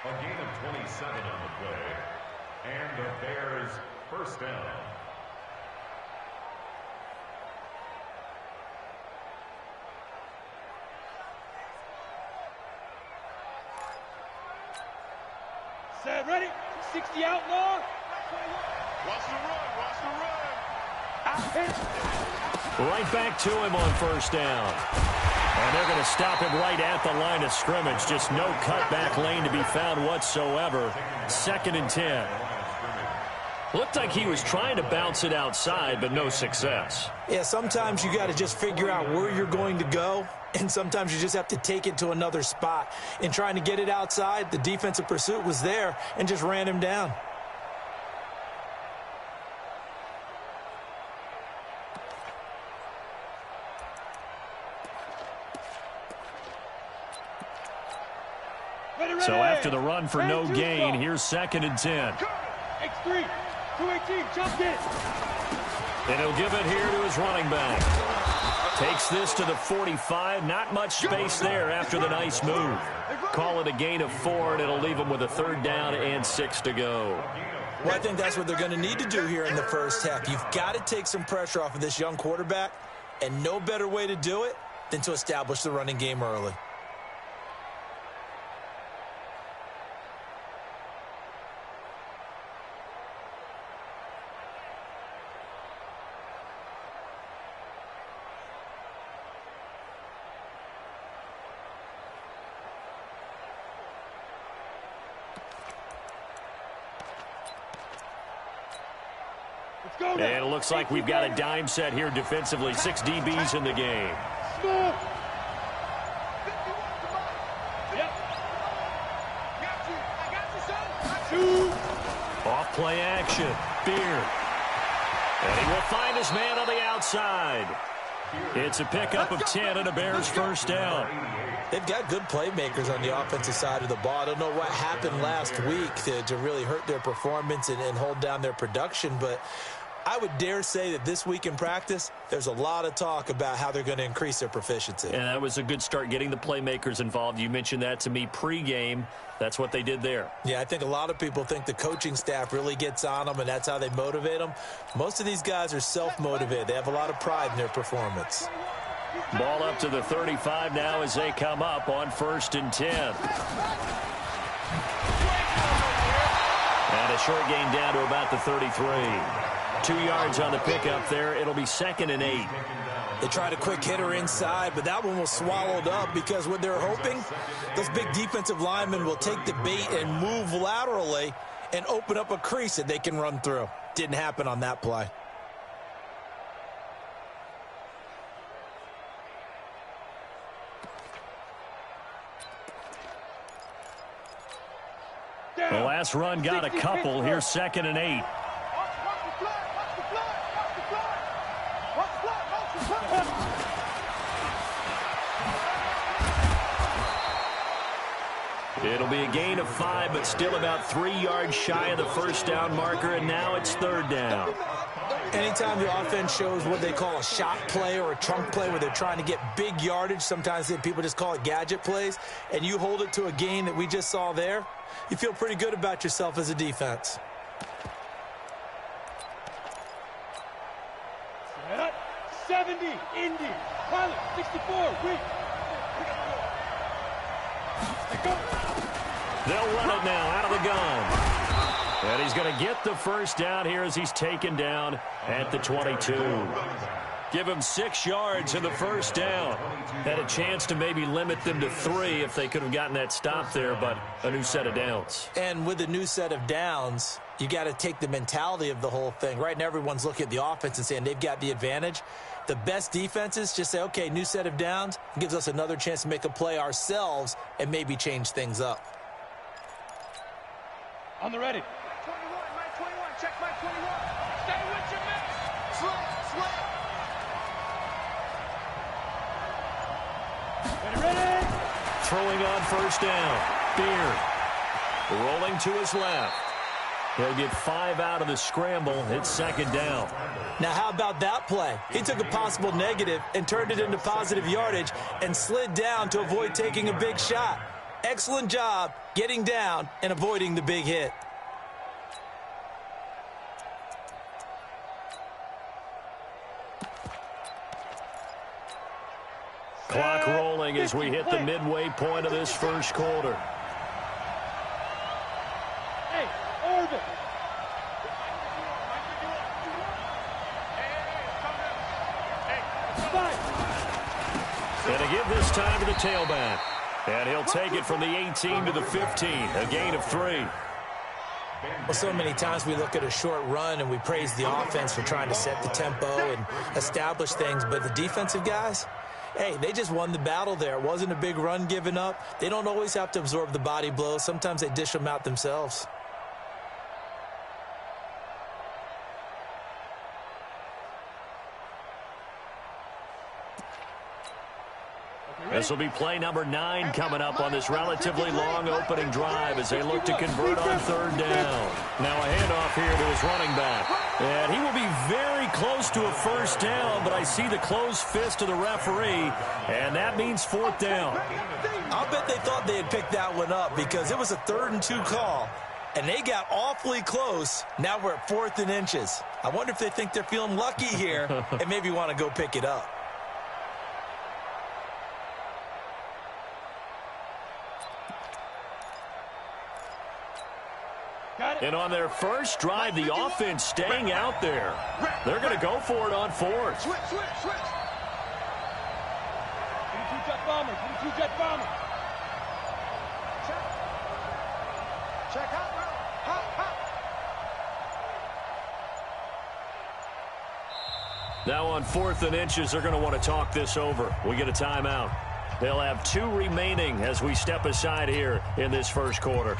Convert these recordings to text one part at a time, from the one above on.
A gain of 27 on the play. And the Bears first down. Set, ready, 60 outlaw. Watch the run, watch the run. Right back to him on first down. And they're going to stop him right at the line of scrimmage. Just no cutback lane to be found whatsoever. 2nd and 10. Looked like he was trying to bounce it outside, but no success. Yeah, sometimes you got to just figure out where you're going to go, and sometimes you just have to take it to another spot. In trying to get it outside, the defensive pursuit was there and just ran him down. So after the run for no gain, here's 2nd and 10. X3, 218, jump it. And he'll give it here to his running back. Takes this to the 45. Not much space there after the nice move. Call it a gain of 4, and it'll leave him with a 3rd down and 6 to go. Well, I think that's what they're going to need to do here in the first half. You've got to take some pressure off of this young quarterback, and no better way to do it than to establish the running game early. And it looks like we've got a dime set here defensively. 6 DBs in the game. Off play action. Beard. And he will find his man on the outside. It's a pickup of 10 and a Bears first down. They've got good playmakers on the offensive side of the ball. I don't know what happened last week to really hurt their performance and hold down their production, but I would dare say that this week in practice, there's a lot of talk about how they're going to increase their proficiency. And that was a good start, getting the playmakers involved. You mentioned that to me pregame. That's what they did there. Yeah, I think a lot of people think the coaching staff really gets on them, and that's how they motivate them. Most of these guys are self-motivated. They have a lot of pride in their performance. Ball up to the 35 now as they come up on 1st and 10. And a short gain down to about the 33. 2 yards on the pickup there. It'll be 2nd and 8. They tried a quick hitter inside, but that one was swallowed up because what they're hoping, those big defensive linemen will take the bait and move laterally and open up a crease that they can run through. Didn't happen on that play. The last run got a couple. Here's 2nd and 8. It'll be a gain of 5, but still about 3 yards shy of the first down marker, and now it's 3rd down. Anytime the offense shows what they call a shot play or a trunk play where they're trying to get big yardage, sometimes people just call it gadget plays, and you hold it to a gain that we just saw there, you feel pretty good about yourself as a defense. Set, 70, Indy, pilot, 64, weak. They'll run it now out of the gun. And he's going to get the first down here as he's taken down at the 22. Give him 6 yards in the first down. Had a chance to maybe limit them to 3 if they could have gotten that stop there, but a new set of downs. And with a new set of downs, you got to take the mentality of the whole thing. Right now, everyone's looking at the offense and saying they've got the advantage. The best defenses just say, okay, new set of downs. It gives us another chance to make a play ourselves and maybe change things up. On the ready. 21, Mike 21, check Mike 21. Stay with your man. Ready. Throwing on first down. Beard rolling to his left. He'll get 5 out of the scramble. It's 2nd down. Now, how about that play? He took a possible negative and turned it into positive yardage and slid down to avoid taking a big shot. Excellent job getting down and avoiding the big hit. Clock rolling as we hit the midway point of this first quarter. Hey, Orbit. And to give this time to the tailback. And he'll take it from the 18 to the 15, a gain of 3. Well, so many times we look at a short run and we praise the offense for trying to set the tempo and establish things, but the defensive guys, hey, they just won the battle there. It wasn't a big run given up. They don't always have to absorb the body blows. Sometimes they dish them out themselves. This will be play number 9 coming up on this relatively long opening drive as they look to convert on third down. Now a handoff here to his running back. And he will be very close to a first down, but I see the closed fist of the referee, and that means 4th down. I'll bet they thought they had picked that one up because it was a 3rd and 2 call, and they got awfully close. Now we're at 4th and inches. I wonder if they think they're feeling lucky here and maybe want to go pick it up. And on their first drive, the offense staying out there. They're going to go for it on 4th. Switch. 22-jet bomber. 22-jet bomber. Check out. Hop. Now on 4th and inches, they're going to want to talk this over. We get a timeout. They'll have 2 remaining as we step aside here in this first quarter.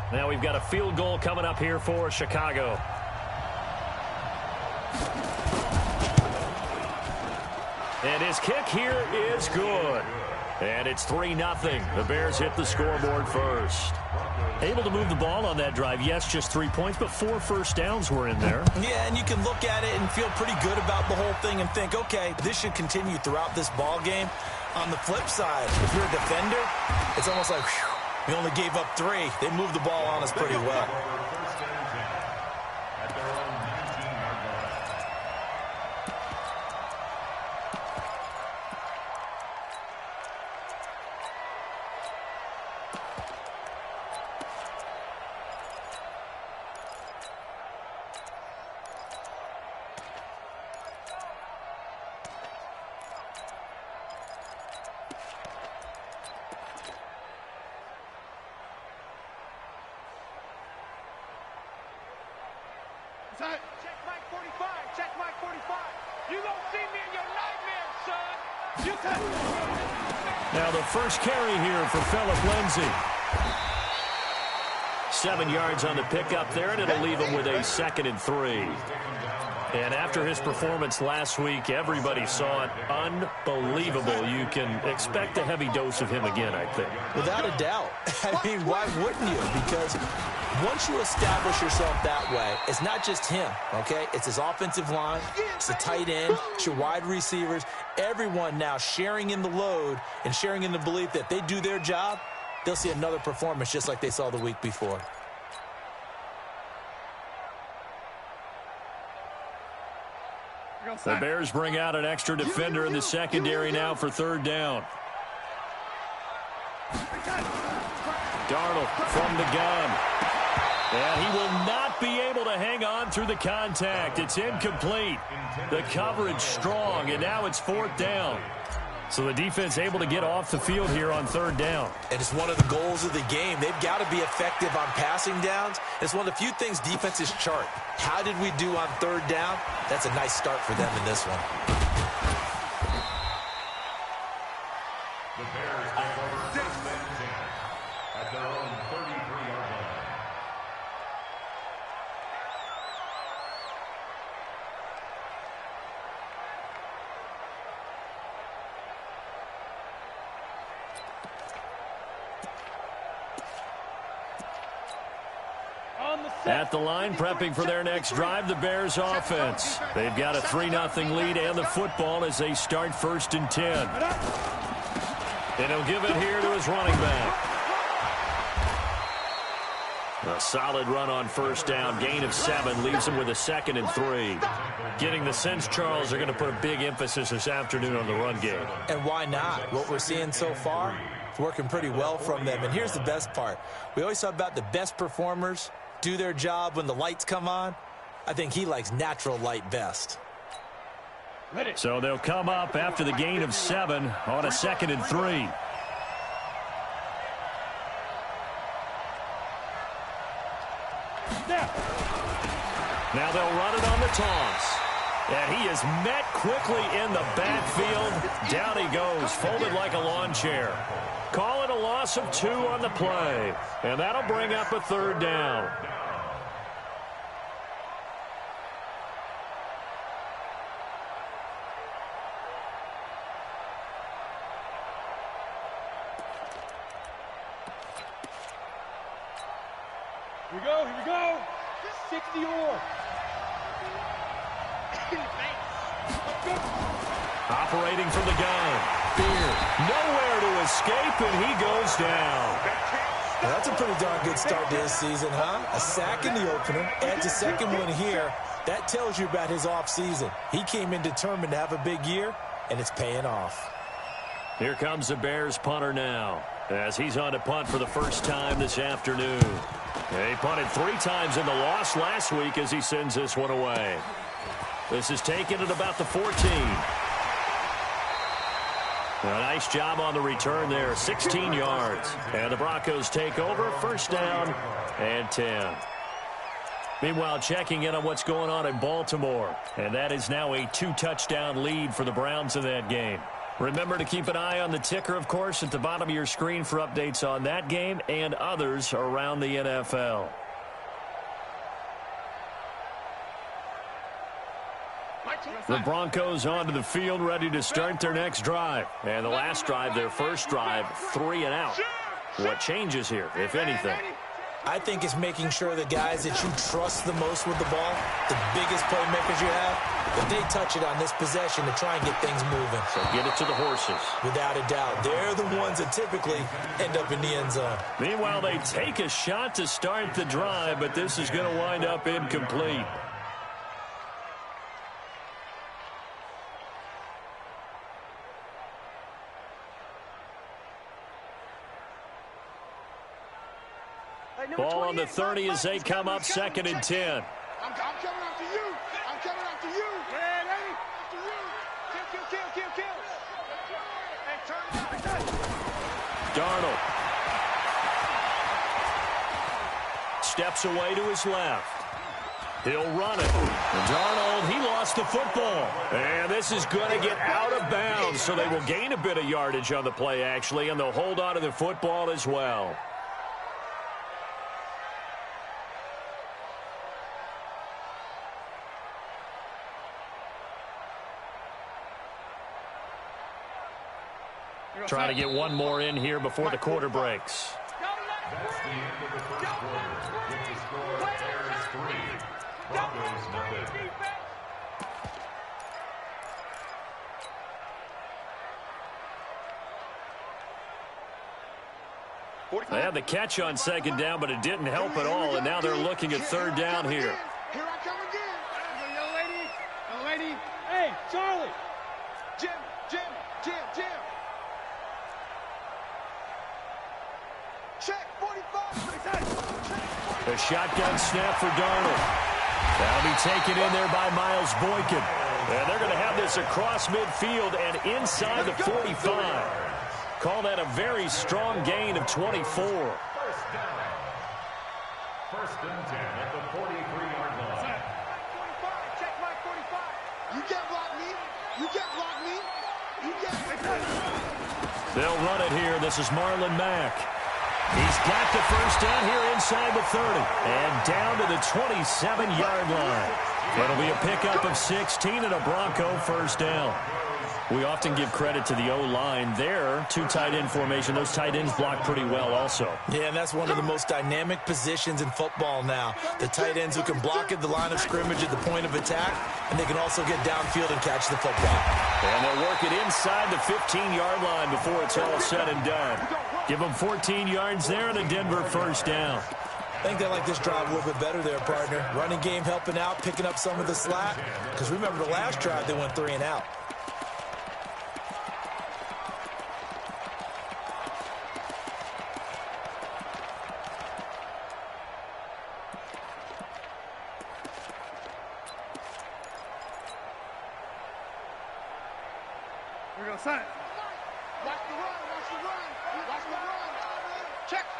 Now we've got a field goal coming up here for Chicago. And his kick here is good. And it's 3-0. The Bears hit the scoreboard first. Able to move the ball on that drive. Yes, just 3 points, but 4 first downs were in there. Yeah, and you can look at it and feel pretty good about the whole thing and think, okay, this should continue throughout this ball game. On the flip side, if you're a defender, it's almost like, whew, we only gave up 3. They moved the ball on us pretty well. Check Mike 45. Check Mike 45. You don't see me in your nightmares, son. Now the first carry here for Phillip Lindsay. 7 yards on the pickup there, and it'll leave him with a 2nd and 3. And after his performance last week, everybody saw it. Unbelievable. You can expect a heavy dose of him again, I think. Without a doubt. I mean, why wouldn't you? Because once you establish yourself that way, it's not just him, okay? It's his offensive line, it's the tight end, it's your wide receivers, everyone now sharing in the load and sharing in the belief that they do their job, they'll see another performance just like they saw the week before. The Bears bring out an extra defender in the secondary now for 3rd down. Darnold from the gun. And he will not be able to hang on through the contact. It's incomplete. The coverage strong, and now it's 4th down. So the defense able to get off the field here on 3rd down. And it's one of the goals of the game. They've got to be effective on passing downs. It's one of the few things defenses chart. How did we do on 3rd down? That's a nice start for them in this one. The Bears take over 6th and 10 at their own 33-yard line. On the At the line, prepping for their next drive, the Bears offense. They've got a 3-0 lead and the football as they start 1st and 10. And he'll give it here to his running back. A solid run on 1st down. Gain of 7 leaves him with a 2nd and 3. Getting the sense, Charles, they're going to put a big emphasis this afternoon on the run game. And why not? What we're seeing so far, it's working pretty well from them. And here's the best part. We always talk about the best performers do their job when the lights come on. I think he likes natural light best. So they'll come up after the gain of 7 on a 2nd and 3. Now they'll run it on the toss. And he is met quickly in the backfield. Down he goes, folded like a lawn chair. Call it a loss of 2 on the play. And that'll bring up a 3rd down. Here we go. 60 or. Operating from the gun. Beard nowhere to escape, and he goes down. Well, that's a pretty darn good start to this season, huh? A sack in the opener, adds a 2nd one here. That tells you about his offseason. He came in determined to have a big year, and it's paying off. Here comes the Bears punter now, as he's on to punt for the first time this afternoon. He punted 3 times in the loss last week as he sends this one away. This is taken at about the 14. A nice job on the return there, 16 yards. And the Broncos take over, 1st down and 10. Meanwhile, checking in on what's going on in Baltimore. And that is now a 2-touchdown lead for the Browns in that game. Remember to keep an eye on the ticker, of course, at the bottom of your screen for updates on that game and others around the NFL. The Broncos onto the field, ready to start their next drive. And the last drive, their first drive, 3 and out. What changes here, if anything? I think it's making sure the guys that you trust the most with the ball, the biggest playmakers you have, that they touch it on this possession to try and get things moving. So get it to the horses. Without a doubt. They're the ones that typically end up in the end zone. Meanwhile, they take a shot to start the drive, but this is going to wind up incomplete. Ball on the 30 as they come up 2nd and 10. I'm coming after you. I'm coming after you. Ready? After you. Kill. And turn. Darnold steps away to his left. He'll run it. Darnold, he lost the football. And this is going to get out of bounds, so they will gain a bit of yardage on the play, actually, and they'll hold on to the football as well. Trying to get one more in here before the quarter breaks. That's the end of the first quarter. With the score, Bears 3, Broncos 0. They had the catch on 2nd down, but it didn't help at all, and now they're looking at 3rd down here. Here I come again. Young lady. Hey, Charlie. Jim. Check 45. A shotgun snap for Darnold. That'll be taken in there by Miles Boykin. And they're going to have this across midfield and inside the 45. Call that a very strong gain of 24. First down. 1st and 10 at the 43-yard line. 45. Check my 45. You can't block me. You can't. They'll run it here. This is Marlon Mack. He's got the first down here inside the 30 and down to the 27-yard line. It'll be a pickup of 16 and a Bronco 1st down. We often give credit to the O-line there. Two tight end formation. Those tight ends block pretty well also. Yeah, and that's one of the most dynamic positions in football now. The tight ends who can block at the line of scrimmage at the point of attack, and they can also get downfield and catch the football. And they'll work it inside the 15-yard line before it's all said and done. Give them 14 yards there and a Denver first down. I think they like this drive a little bit better there, partner. Running game helping out, picking up some of the slack. Because remember the last drive, they went 3 and out. We're going to sign. Watch the run, watch the run, watch the run.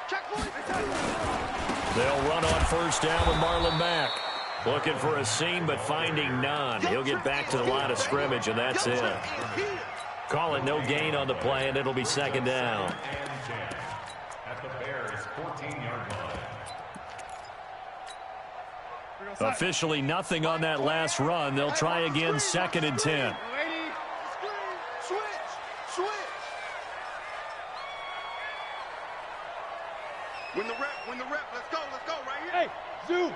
Check, boys. They'll run on first down with Marlon Mack. Looking for a seam, but finding none. He'll get back to the line of scrimmage, and that's it. Call it no gain on the play, and it'll be second down. At the Bears' 14-yard line. Officially nothing on that last run. They'll try again, 2nd and 10. Switch. Win the rep, let's go right here. Hey, zoom.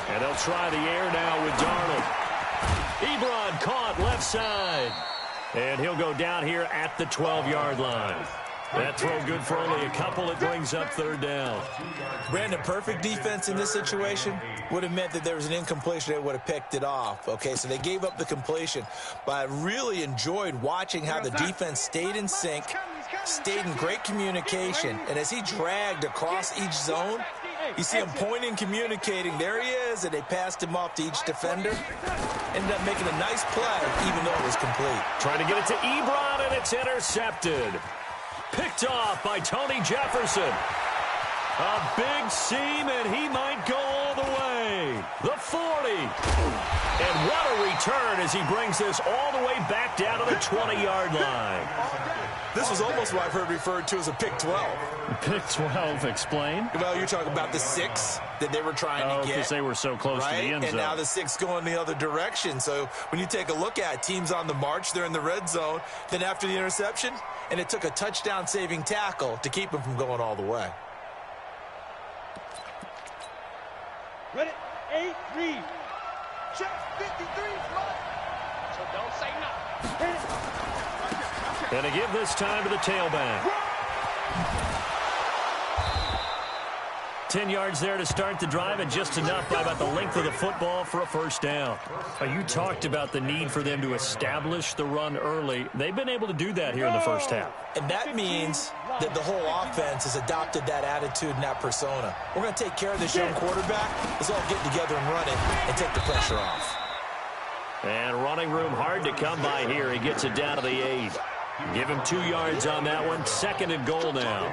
And they'll try the air now with Darnold. Ebron caught left side. And he'll go down here at the 12-yard line. That throw good for only a couple. It brings up 3rd down. Brandon, perfect defense in this situation would have meant that there was an incompletion that would have picked it off. Okay, so they gave up the completion. But I really enjoyed watching how the defense stayed in sync, stayed in great communication. And as he dragged across each zone, you see him pointing, communicating. There he is, and they passed him off to each defender. Ended up making a nice play, even though it was complete. Trying to get it to Ebron, and it's intercepted. Picked off by Tony Jefferson. A big seam, and he might go all the way. The 40. And what a return as he brings this all the way back down to the 20-yard line. This was almost what I've heard referred to as a pick 12. Pick 12, explain. Well, you're talking about the 6 that they were trying to get. Because they were so close to the end zone. And now the 6 going the other direction. So when you take a look at teams on the march, they're in the red zone. Then after the interception, and it took a touchdown-saving tackle to keep them from going all the way. Ready? 8, read. Check 53, so don't say nothing. And to give this time to the tailback. 10 yards there to start the drive, and just enough by about the length of the football for a first down. You talked about the need for them to establish the run early. They've been able to do that here in the first half. And that means that the whole offense has adopted that attitude and that persona. We're going to take care of this young quarterback. Let's all get together and run it and take the pressure off. And running room hard to come by here. He gets it down to the 8. Give him 2 yards on that one. 2nd and goal now.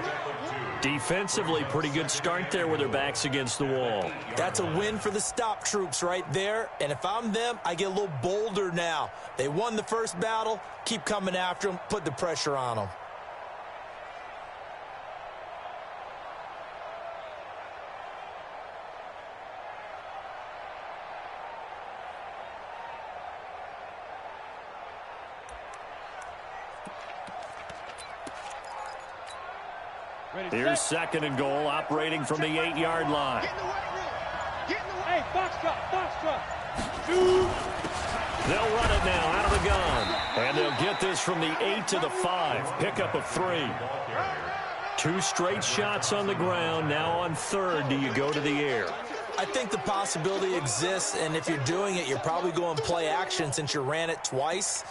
Defensively, pretty good start there with their backs against the wall. That's a win for the stop troops right there. And if I'm them, I get a little bolder now. They won the first battle. Keep coming after them. Put the pressure on them. Here's 2nd and goal, operating from the 8-yard line. Hey, box drop. Shoot. They'll run it now out of the gun. And they'll get this from the 8 to the 5. Pickup of 3. 2 straight shots on the ground. Now on 3rd, do you go to the air? I think the possibility exists, and if you're doing it, you're probably going play action since you ran it twice.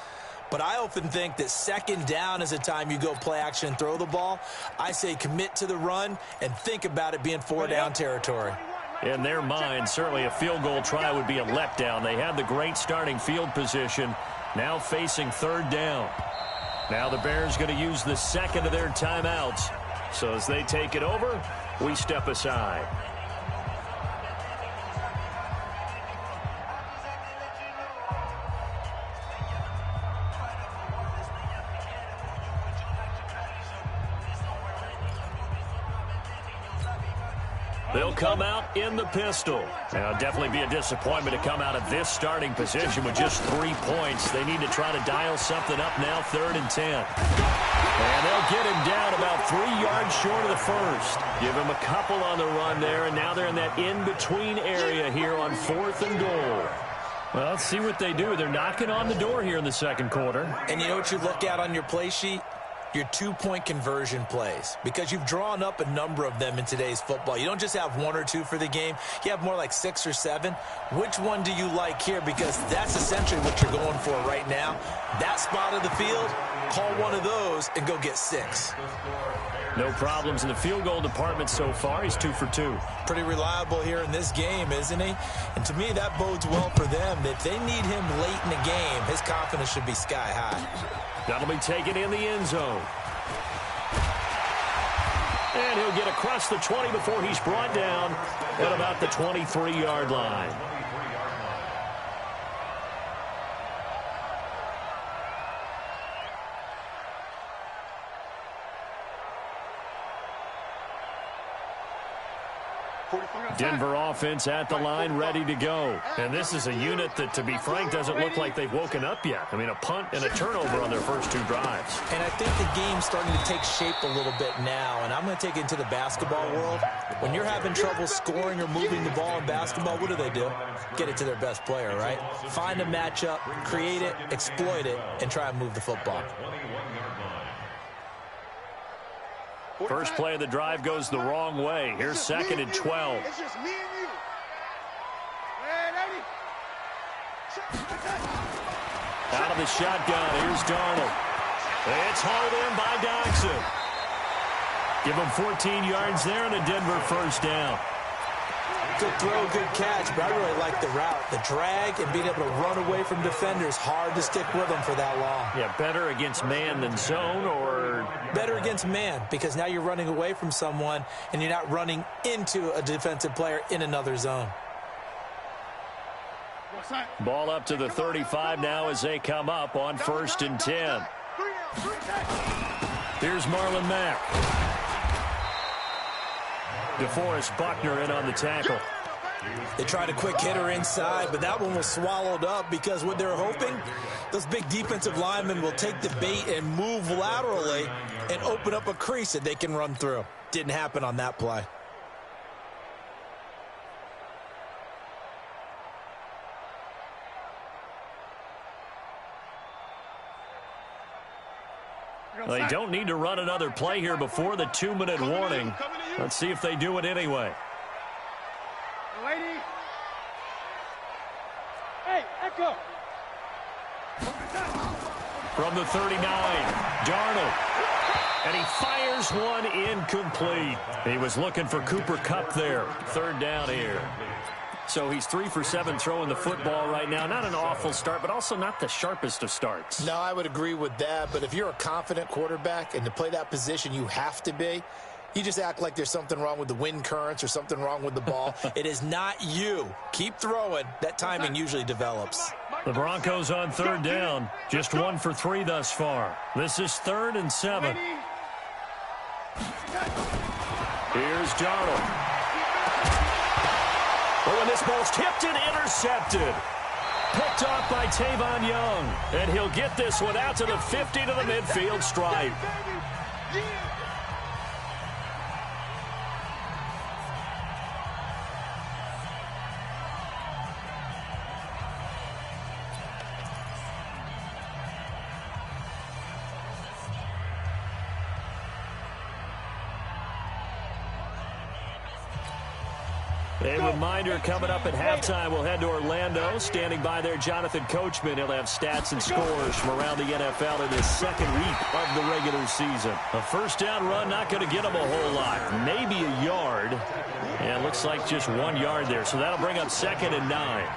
But I often think that 2nd down is a time you go play action and throw the ball. I say commit to the run and think about it being 4-down territory. In their mind, certainly a field goal try would be a letdown. They had the great starting field position, now facing 3rd down. Now the Bears going to use the 2nd of their timeouts. So as they take it over, we step aside. They'll come out in the pistol. Now, it'll definitely be a disappointment to come out of this starting position with just 3 points. They need to try to dial something up now, 3rd and 10. And they'll get him down about 3 yards short of the first. Give him a couple on the run there, and now they're in that in-between area here on 4th and goal. Well, let's see what they do. They're knocking on the door here in the second quarter. And you know what you look at on your play sheet? Your 2-point conversion plays, because you've drawn up a number of them in today's football. You don't just have 1 or 2 for the game. You have more like 6 or 7. Which one do you like here? Because that's essentially what you're going for right now. That spot of the field, call one of those and go get 6. No problems in the field goal department so far. He's 2 for 2. Pretty reliable here in this game, isn't he? And to me, that bodes well for them. If they need him late in the game, his confidence should be sky high. That'll be taken in the end zone. And he'll get across the 20 before he's brought down at about the 23-yard line. Denver offense at the line, ready to go. And this is a unit that, to be frank, doesn't look like they've woken up yet. I mean, a punt and a turnover on their first 2 drives. And I think the game's starting to take shape a little bit now. And I'm going to take it into the basketball world. When you're having trouble scoring or moving the ball in basketball, what do? Get it to their best player, right? Find a matchup, create it, exploit it, and try and move the football. First play of the drive goes the wrong way. Here's 2nd and 12. It's just me and you. Out of the shotgun, here's Darnold. It's hauled in by Doxson. Give him 14 yards there and a Denver first down. Good throw, good catch, but I really like the route. The drag and being able to run away from defenders, hard to stick with them for that long. Yeah, better against man than zone, or? Better against man, because now you're running away from someone and you're not running into a defensive player in another zone. Ball up to the 35 now as they come up on 1st and 10. Here's Marlon Mack. DeForest Buckner in on the tackle. They tried a quick hitter inside, but that one was swallowed up because what they're hoping, those big defensive linemen will take the bait and move laterally and open up a crease that they can run through. Didn't happen on that play. They don't need to run another play here before the 2-minute warning. Let's see if they do it anyway. Lady. Hey, Echo. From the 39, Darnold. And he fires one incomplete. He was looking for Cooper Kupp there. 3rd down here. So he's 3 for 7 throwing the football right now. Not an awful start, but also not the sharpest of starts. No, I would agree with that. But if you're a confident quarterback and to play that position you have to be, you just act like there's something wrong with the wind currents or something wrong with the ball. It is not you. Keep throwing. That timing usually develops. The Broncos on 3rd down. Just 1 for 3 thus far. This is 3rd and 7. Here's Darnold. Oh, and this ball's tipped and intercepted. Picked off by Tavon Young. And he'll get this one out to the 50 to the midfield stripe. A reminder coming up at halftime, we'll head to Orlando. Standing by there, Jonathan Coachman. He'll have stats and scores from around the NFL in his 2nd week of the regular season. A first down run, not going to get him a whole lot. Maybe a yard. And it looks like just 1 yard there. So that'll bring up 2nd and 9.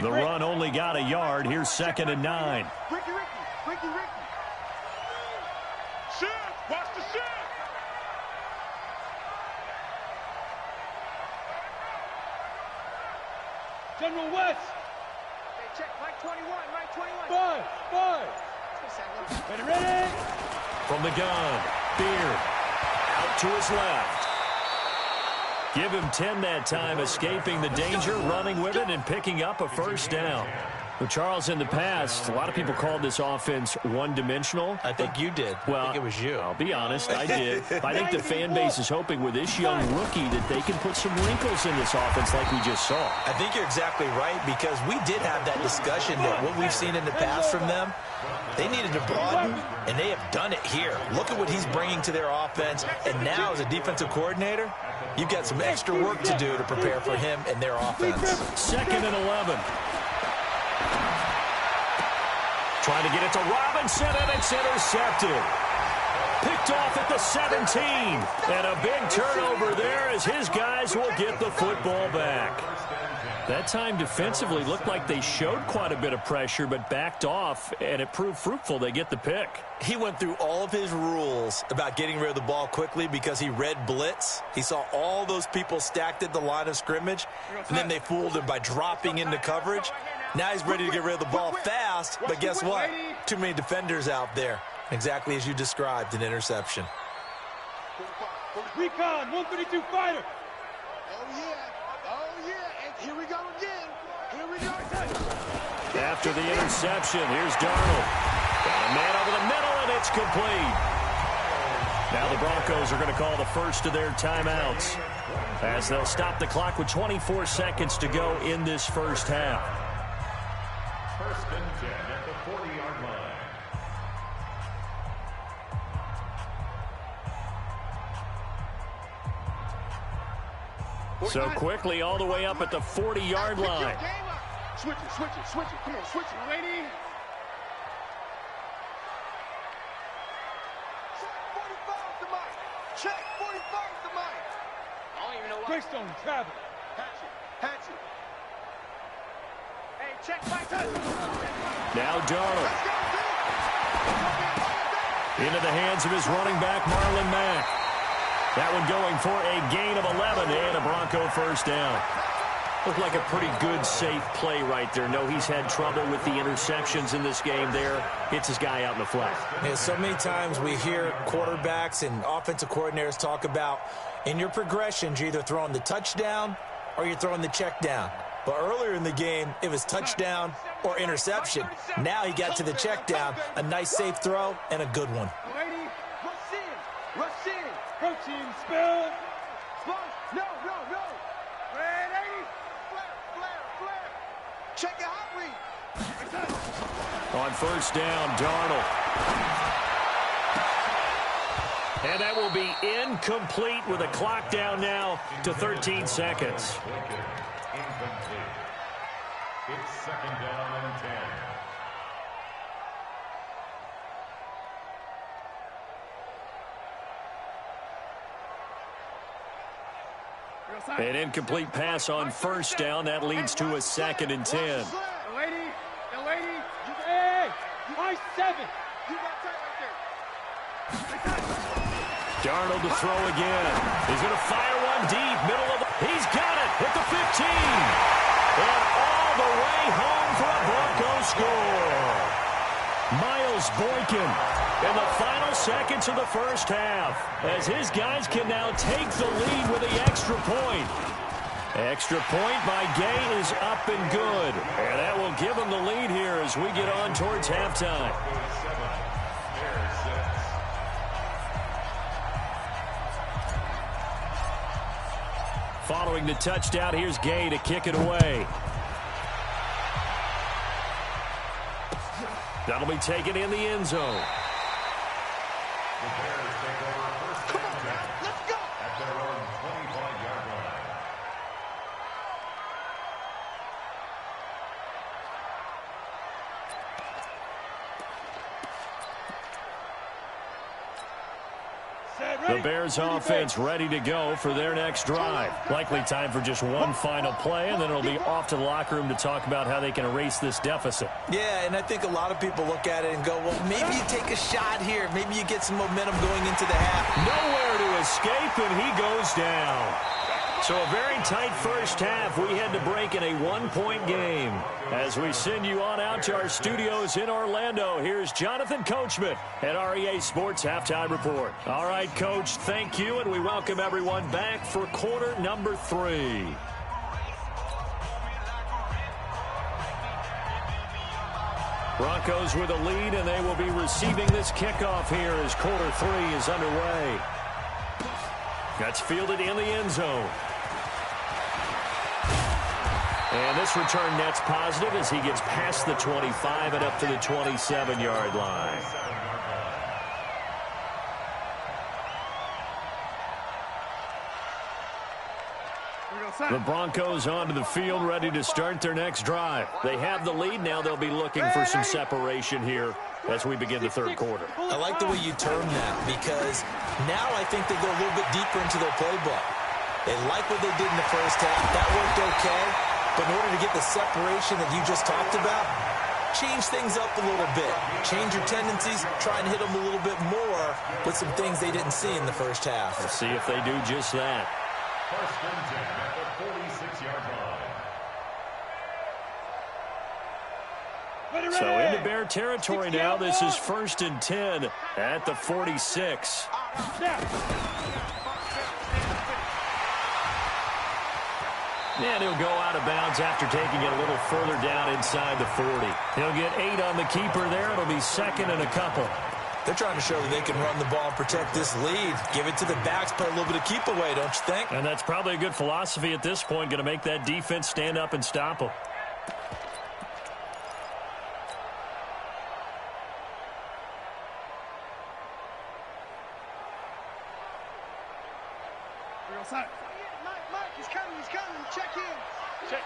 The run only got a yard. Here's 2nd and 9. Ricky. Shift. Watch the shift. General West. Hey, check. Mike 21. Mike 21. 5. Ready. From the gun, Beard out to his left. Give him 10 that time, escaping the danger, running with it, and picking up a first down. Well, Charles, in the past, a lot of people called this offense one-dimensional. I think you did. Well, I think it was you. I'll be honest, I did. I think the fan base is hoping with this young rookie that they can put some wrinkles in this offense like we just saw. I think you're exactly right, because we did have that discussion that what we've seen in the past from them, they needed to broaden, and they have done it here. Look at what he's bringing to their offense, and now as a defensive coordinator, you've got some extra work to do to prepare for him and their offense. 2nd and 11. Trying to get it to Robinson, and it's intercepted. Picked off at the 17. And a big turnover there as his guys will get the football back. That time defensively looked like they showed quite a bit of pressure, but backed off, and it proved fruitful. They get the pick. He went through all of his rules about getting rid of the ball quickly because he read blitz. He saw all those people stacked at the line of scrimmage, and then they fooled him by dropping into coverage. Now he's ready to get rid of the ball fast, but guess what? Too many defenders out there. Exactly as you described, an interception. Recon, 132 fighter. Oh, yeah. And here we go again. Here we go. After the interception, here's Darnold. Got a man over the middle, and it's complete. Now the Broncos are going to call the first of their timeouts as they'll stop the clock with 24 seconds to go in this first half. 1st and 10 at the 40-yard line. So quickly all the way up at the 40-yard line. Switch it. Come on, switch it. Ready? Check 45 to Mike. I don't even know why. Greystone, travel. Hatchet. Hey, check Mike. Now Darnold. Into the hands of his running back, Marlon Mack. That one going for a gain of 11 and a Bronco first down. Looked like a pretty good, safe play right there. No, he's had trouble with the interceptions in this game there. Hits his guy out in the flat. Yeah, so many times we hear quarterbacks and offensive coordinators talk about in your progressions, you're either throwing the touchdown or you're throwing the check down. But earlier in the game, it was touchdown or interception. Now he got to the check down, a nice safe throw, and a good one. Ready? Rush in. Protein spill. No. Ready? Flare. Check your hot read. On first down, Darnold. And that will be incomplete with a clock down now to 13 seconds. Incomplete. It's 2nd down and 10. An incomplete pass on first down. That leads to a 2nd and 10. The lady. Hey, high 7. You got tight right there. Darnold to throw again. He's going to fire one deep. Middle of the... He's got it at the 15. And all the way home for a Broncos score. Miles Boykin in the final seconds of the first half as his guys can now take the lead with the extra point. Extra point by Gay is up and good. And that will give them the lead here as we get on towards halftime. Following the touchdown, here's Gay to kick it away. That'll be taken in the end zone. The Bears take over 1st and 10 Let's go. at their own 25-yard line. The Bears offense ready to go for their next drive. Likely time for just one final play, and then it'll be off to the locker room to talk about how they can erase this deficit. Yeah, and I think a lot of people look at it and go, well, maybe you take a shot here. Maybe you get some momentum going into the half. Nowhere to escape, and he goes down. So a very tight first half. We had to break in a one-point game. As we send you on out to our studios in Orlando, here's Jonathan Coachman at REA Sports Halftime Report. All right, Coach, thank you, and we welcome everyone back for quarter number 3. Broncos with a lead, and they will be receiving this kickoff here as quarter 3 is underway. That's fielded in the end zone. And this return net's positive as he gets past the 25 and up to the 27-yard line. The Broncos onto the field, ready to start their next drive. They have the lead. Now they'll be looking for some separation here as we begin the third quarter. I like the way you term that, because now I think they go a little bit deeper into their playbook. They like what they did in the first half. That worked okay. But in order to get the separation that you just talked about, change things up a little bit. Change your tendencies. Try and hit them a little bit more with some things they didn't see in the first half. We'll see if they do just that. First and 10 at the 46-yard line. So into Bear territory now. This is first and 10 at the 46. And he'll go out of bounds after taking it a little further down inside the 40. He'll get 8 on the keeper there. It'll be second and a couple. They're trying to show that they can run the ball and protect this lead. Give it to the backs, play a little bit of keep away, don't you think? And that's probably a good philosophy at this point. Going to make that defense stand up and stop them. Mike, he's coming. Check in. Check.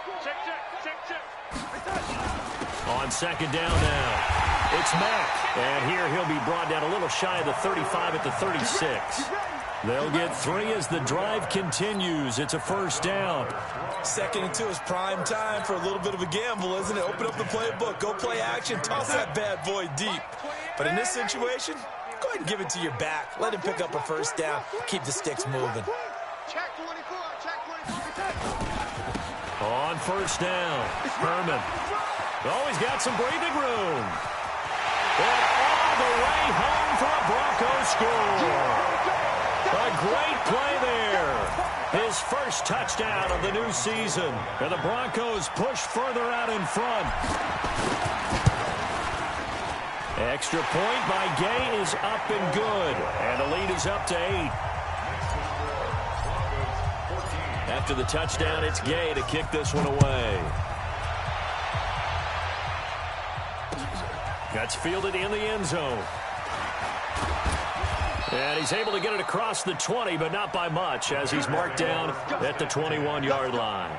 On second down now. It's Mack, and here he'll be brought down a little shy of the 35 at the 36. They'll get 3 as the drive continues. It's a first down. Second and 2 is prime time for a little bit of a gamble, isn't it? Open up the playbook, go play action, toss that bad boy deep. But in this situation, go ahead and give it to your back. Let him pick up a first down. Keep the sticks moving. Check 24. On first down, Herman. Oh, he's got some breathing room. And all the way home for a Broncos score. A great play there. His first touchdown of the new season. And the Broncos push further out in front. Extra point by Gay is up and good. And the lead is up to 8. After the touchdown, it's Gay to kick this one away. That's fielded in the end zone. And he's able to get it across the 20, but not by much, as he's marked down at the 21-yard line.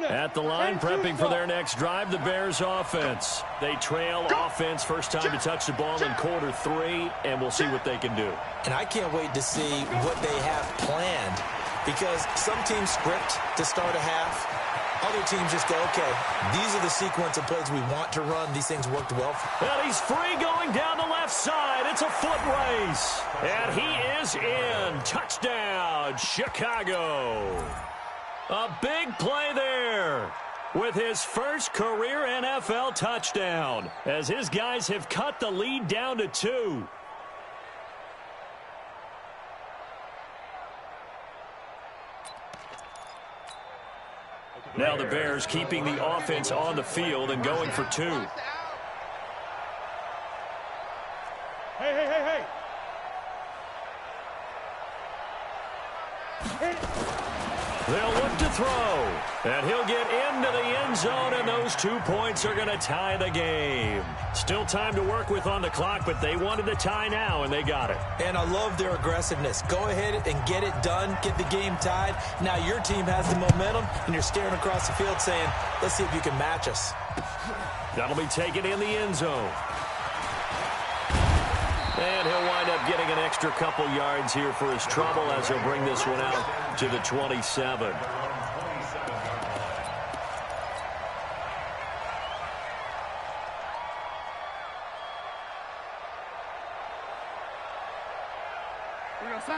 At the line, prepping for their next drive, the Bears offense. They trail offense, first time to touch the ball in quarter 3, and we'll see what they can do. And I can't wait to see what they have planned, because some teams script to start a half. Other teams just go, okay, these are the sequence of plays we want to run. These things worked well. And he's free going down the left side. It's a foot race. And he is in. Touchdown, Chicago. A big play there with his first career NFL touchdown, as his guys have cut the lead down to 2. Now the Bears keeping the offense on the field and going for 2. Hey. They'll look to throw, and he'll get into the end zone, and those 2 points are going to tie the game. Still time to work with on the clock, but they wanted the tie now, and they got it. And I love their aggressiveness. Go ahead and get it done, get the game tied. Now your team has the momentum, and you're staring across the field saying, let's see if you can match us. That'll be taken in the end zone. And he'll wind up getting an extra couple yards here for his trouble as he'll bring this one out to the 27.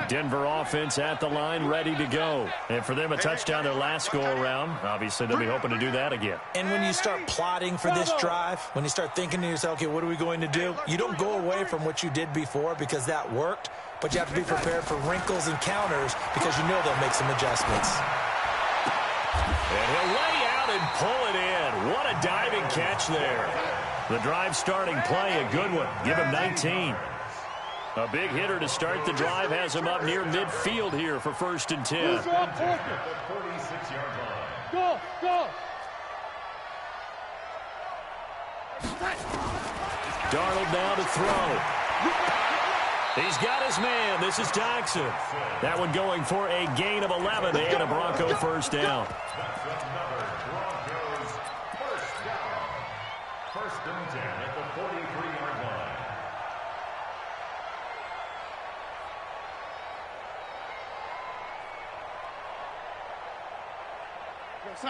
Denver offense at the line, ready to go. And for them, a touchdown their last go-around. Obviously, they'll be hoping to do that again. And when you start plotting for this drive, when you start thinking to yourself, okay, what are we going to do? You don't go away from what you did before because that worked, but you have to be prepared for wrinkles and counters because you know they'll make some adjustments. And he'll lay out and pull it in. What a diving catch there. The drive starting play, a good one. Give him 19. A big hitter to start the drive has him up near midfield here for 1st and 10. The 46-yard line. Go, go. Darnold now to throw. He's got his man. This is Doxson. That one going for a gain of 11 and a Bronco first down. That's another Broncos first down. 1st and 10 at the 43-yard line.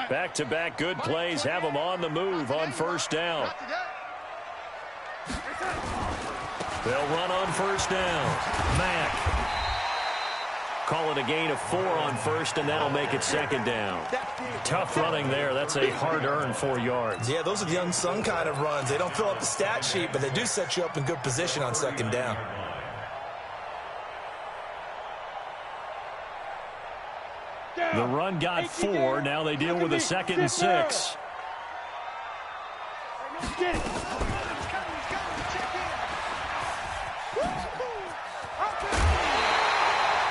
Back-to-back good plays have them on the move on 1st down. They'll run on 1st down. Mack. Call it a gain of 4 on 1st, and that'll make it 2nd down. Tough running there. That's a hard-earned 4 yards. Yeah, those are the unsung kind of runs. They don't fill up the stat sheet, but they do set you up in good position on 2nd down. The run got 4. Now they deal with a 2nd and 6. Get it.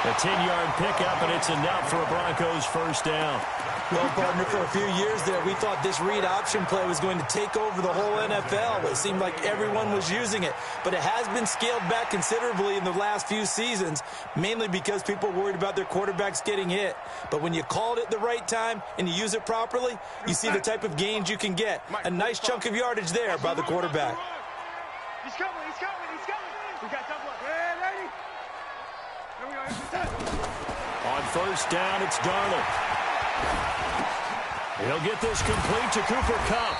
A 10-yard pickup, and it's enough for a Broncos first down. Well, partner, for a few years there, we thought this read option play was going to take over the whole NFL. It seemed like everyone was using it, but it has been scaled back considerably in the last few seasons, mainly because people worried about their quarterbacks getting hit. But when you call it at the right time and you use it properly, you see the type of gains you can get. A nice chunk of yardage there by the quarterback. He's coming, he's coming, he's coming. We got double up. Ready? Here we go. On 1st down, it's Darnold. He'll get this complete to Cooper Kupp.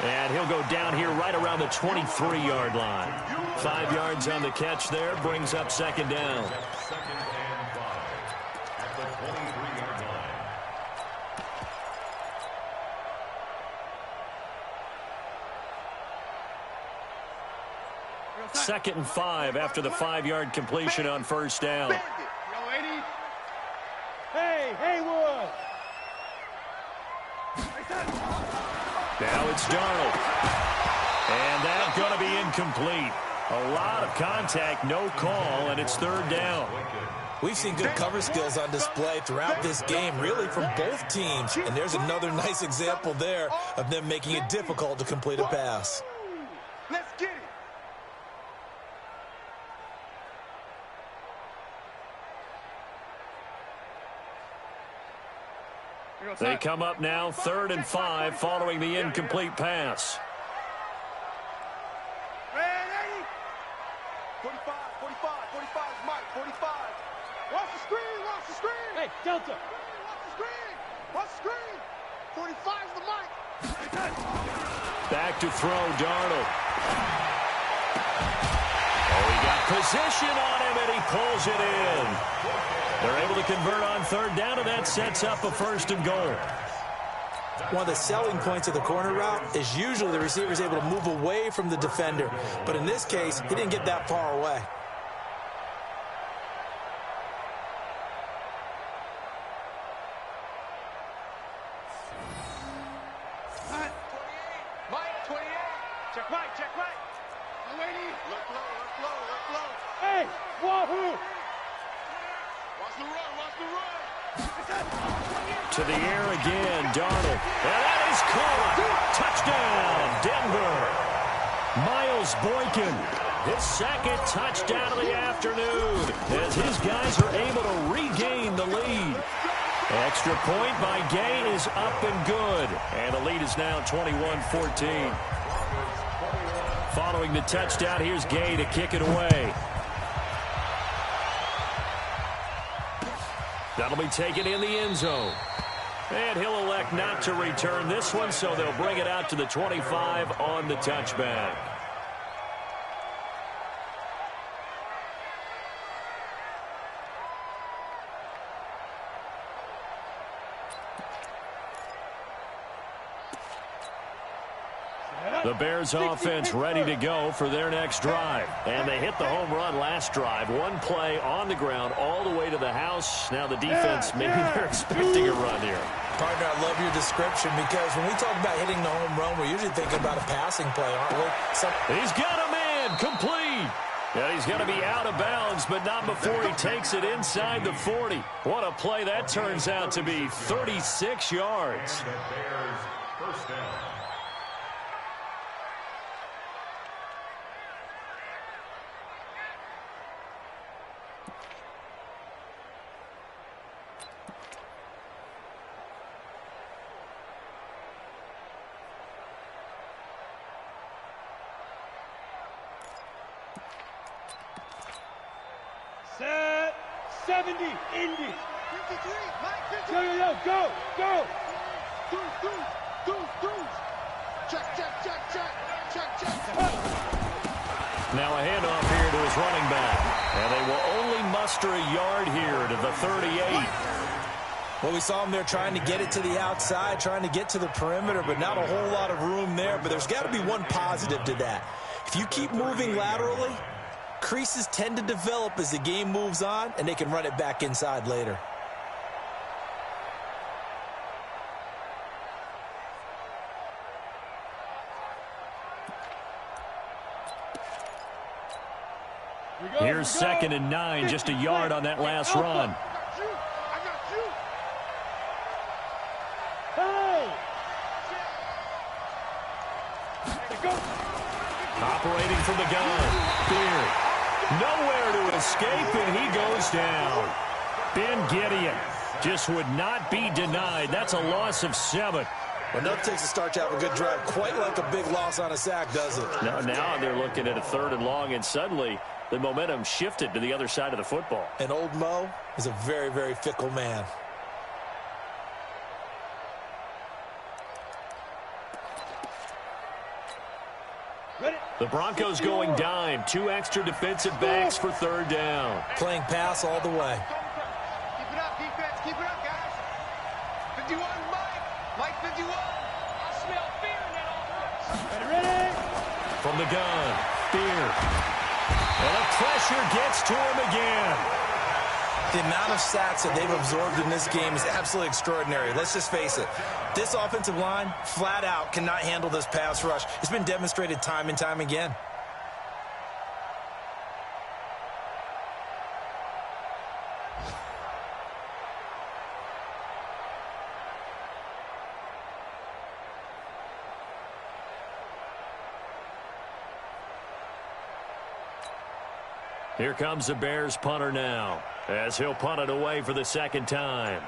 And he'll go down here right around the 23-yard line. 5 yards on the catch there, brings up 2nd down. 2nd and 5 at the 23-yard line. Second and 5 after the 5-yard completion on 1st down. Hey, Haywood. Now it's Darnold. And that's going to be incomplete. A lot of contact, no call, and it's 3rd down. We've seen good cover skills on display throughout this game, really from both teams. And there's another nice example there of them making it difficult to complete a pass. Let's get it. They come up now 3rd and 5 following the incomplete pass. Ready? 45, 45, 45 is Mike, 45. Watch the screen, watch the screen. Hey, Delta. Watch the screen, watch the screen. 45 is the Mike. Back to throw, Darnold. Oh, he got position on him, and he pulls it in. They're able to convert on 3rd down, and that sets up a 1st and goal. One of the selling points of the corner route is usually the receiver is able to move away from the defender. But in this case, he didn't get that far away. Mike, 28. Check Mike, check Mike. Lady. Look low, look low, look low. Hey, Wahoo. Watch the run, watch the run. To the air again, Darnold. And that is caught. Touchdown, Denver. Miles Boykin, his 2nd touchdown of the afternoon, as his guys are able to regain the lead. Extra point by Gay is up and good. And the lead is now 21-14. Following the touchdown, here's Gay to kick it away. That'll be taken in the end zone. And he'll elect not to return this one, so they'll bring it out to the 25 on the touchback. The Bears offense ready to go for their next drive. And they hit the home run last drive. One play on the ground all the way to the house. Now the defense, maybe they're expecting a run here. Partner, I love your description because when we talk about hitting the home run, we're usually thinking about a passing play, aren't we? He's got a man, complete. Yeah, he's going to be out of bounds, but not before he takes it inside the 40. What a play that turns out to be, 36 yards. The Bears first down. Set. 70. Indy. 53. Mike, 53. Yo, go, go. Check. Now a handoff here to his running back. And they will only muster a yard here to the 38. Well, we saw him there trying to get it to the outside, trying to get to the perimeter, but not a whole lot of room there. But there's got to be one positive to that. If you keep moving laterally, creases tend to develop as the game moves on, and they can run it back inside later. Here's 2nd and 9, just a yard on that last run. I got you. Hey. Go. Operating from the gun. Beard. Nowhere to escape, and he goes down. Ben Gideon just would not be denied. That's a loss of 7. Well, nothing takes a start to have a good drive quite like a big loss on a sack, does it? Now they're looking at a 3rd and long, and suddenly the momentum shifted to the other side of the football. And old Mo is a very, very fickle man. The Broncos going dime. 2 extra defensive backs for 3rd down. Playing pass all the way. Keep it up, defense. Keep it up, guys. 51, Mike 51. I smell fear in that offense. Ready? From the gun, Beard. And the pressure gets to him again. The amount of sacks that they've absorbed in this game is absolutely extraordinary. Let's just face it. This offensive line, flat out, cannot handle this pass rush. It's been demonstrated time and time again. Here comes the Bears punter now, as he'll punt it away for the 2nd time.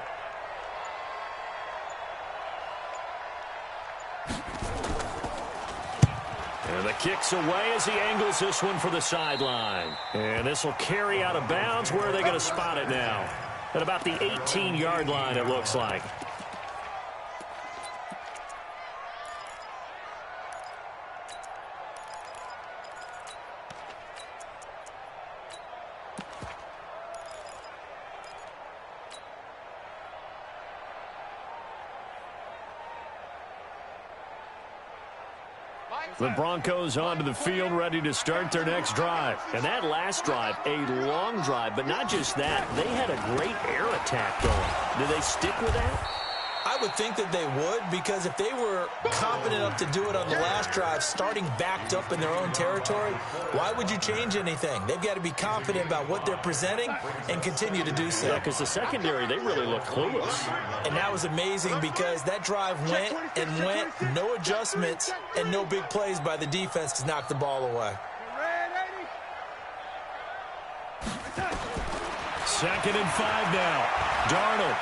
And the kick's away as he angles this one for the sideline. And this will carry out of bounds. Where are they going to spot it now? At about the 18-yard line, it looks like. The Broncos onto the field, ready to start their next drive. And that last drive, a long drive, but not just that. They had a great air attack going. Do they stick with that? I would think that they would, because if they were competent enough to do it on the last drive, starting backed up in their own territory, why would you change anything? They've got to be confident about what they're presenting and continue to do so. Yeah, because the secondary, they really look clueless. And that was amazing because that drive went and went, no adjustments and no big plays by the defense to knock the ball away. 2nd and 5 now. Darnold.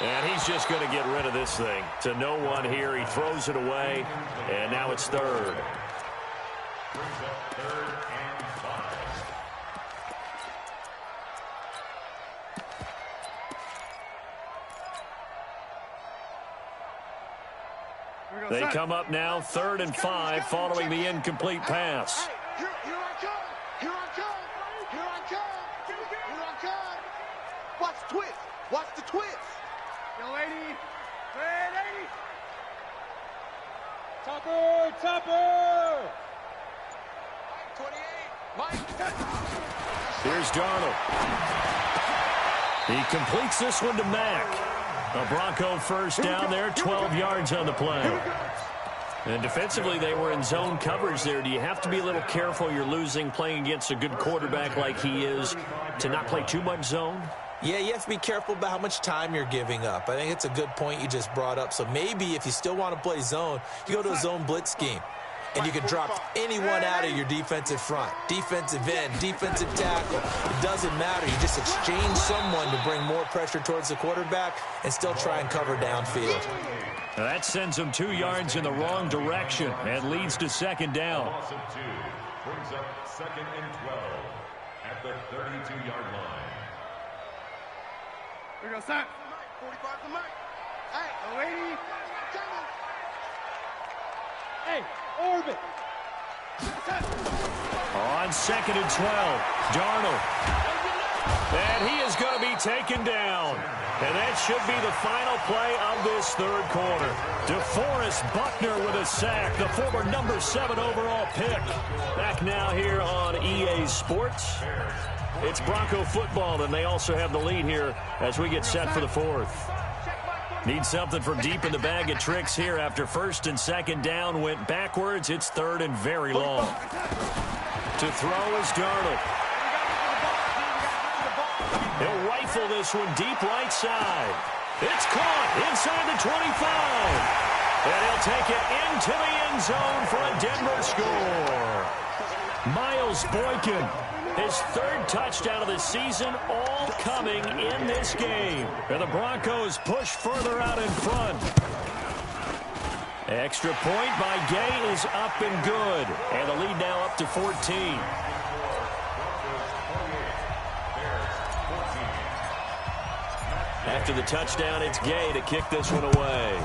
And he's just going to get rid of this thing. To no one here. He throws it away, and now it's third. Brings up 3rd and 5. They come up now 3rd and 5 following the incomplete pass. Here I come. Here I come. Here I come. Here I come. Watch the twist. Watch the twist. Yo, lady. Hey, lady. Topper, topper. 28. Mike. Here's Darnold. He completes this one to Mack. A Bronco first down there, 12 yards on the play. And defensively, they were in zone coverage there. Do you have to be a little careful? You're losing, playing against a good quarterback like he is, to not play too much zone? Yeah, you have to be careful about how much time you're giving up. I think it's a good point you just brought up. So maybe if you still want to play zone, you go to a zone blitz scheme. And you can drop anyone out of your defensive front, defensive end, defensive tackle. It doesn't matter. You just exchange someone to bring more pressure towards the quarterback and still try and cover downfield. Now that sends them 2 yards in the wrong direction and leads to 2nd down. Loss of 2. Brings up 2nd and 12 at the 32-yard line. Here we go, son. 45 to Mike. Hey, Yo, lady. coming. Hey, orbit. On 2nd and 12, Darnold. And he is going to be taken down. And that should be the final play of this 3rd quarter. DeForest Buckner with a sack, the former number 7 overall pick. Back now here on EA Sports. It's Bronco football, and they also have the lead here as we get set for the 4th. Need something from deep in the bag of tricks here after 1st and 2nd down went backwards. It's 3rd and very long. To throw is Darnold. He'll rifle this one deep right side. It's caught inside the 25. And he'll take it into the end zone for a Denver score. Miles Boykin, his 3rd touchdown of the season, all coming in this game. And the Broncos push further out in front. Extra point by Gay is up and good. And the lead now up to 14. After the touchdown, it's Gay to kick this one away.